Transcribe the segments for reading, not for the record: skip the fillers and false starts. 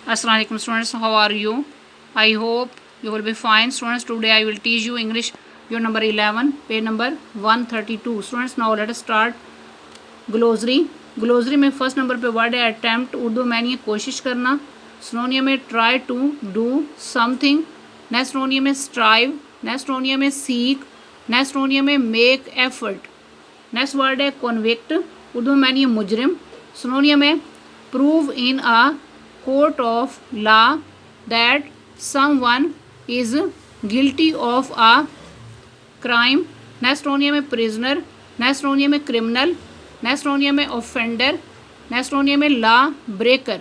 Assalamu alaikum students, how are you? I hope you will be fine. Students, today I will teach you English, your number 11, page number 132. Students, now let us start glossary. Glossary में first number पे word है attempt, Urdu में नहीं कोशिश करना. Synonym में try to do something. Next synonym में strive. Next synonym में सीक. नेक्स्ट सिनोनियम में मेक एफर्ट. नेक्स्ट वर्ड है कॉन्विक्ट, उर्दू में नहीं मुजरिम. सिनोनियम है prove in a court of law that someone is guilty of a crime. Next synonym है prisoner. Next synonym है क्रिमिनल. नेक्स्ट सिनोनियम है ऑफेंडर. नेक्स्ट सिनोनियम है लॉ ब्रेकर.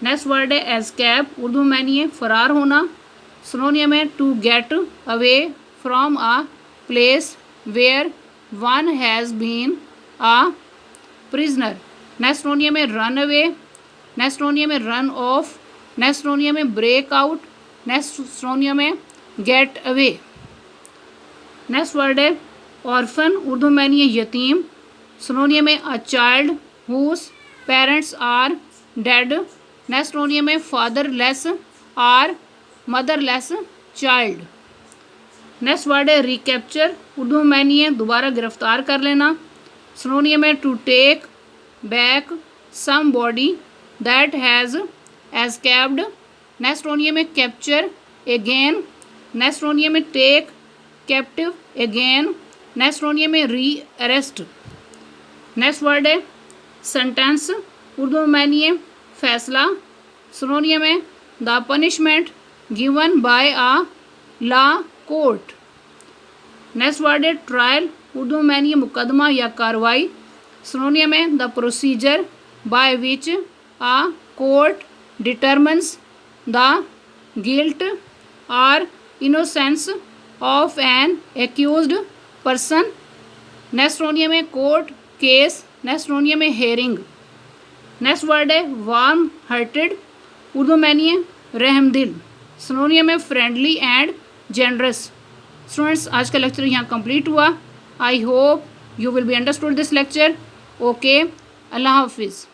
नेक्स्ट वर्ड है एस्केप, उर्दू में नहीं है फरार होना. सिनोनियम है to get away from a place where one has been a prisoner. Next synonym है रन अवे. नेक्स्ट सिनोनियम है रन ऑफ. नेक्स्ट सिनोनियम है ब्रेक आउट. नेक्स्ट सिनोनियम है गेट अवे. नेक्स्ट वर्ड है orphan, Urdu में नहीं है यतीम. Synonym है a child whose parents are dead. Next synonym है fatherless or motherless child. Next word है रिकैप्चर, उर्दू में नहीं है दोबारा गिरफ्तार कर लेना. सिनोनियम है to take back somebody that has escaped. Next synonym है कैप्चर अगेन. नेक्स्ट सिनोनियम है take captive again. Next synonym है री अरेस्ट. नेक्स्ट वर्ड है सेंटेंस, उर्दू में नहीं है फैसला. सिनोनियम है the punishment given by a law court. Next word है ट्रायल, उर्दू में नहीं है मुकदमा या कार्रवाई. सिनोनियम है the procedure by which a court determines the guilt और innocence of an accused person. Next synonym है कोर्ट केस. नेक्स्ट सिनोनियम है हेयरिंग. नेक्स्ट वर्ड है वार्म हार्टेड, उर्दू में नहीं है रहमदिल. सिनोनियम है फ्रेंडली एंड जेनरस. स्टूडेंट्स, आज का लेक्चर यहाँ कंप्लीट हुआ. I hope you will be understood this lecture. Okay, अल्लाह हाफिज़.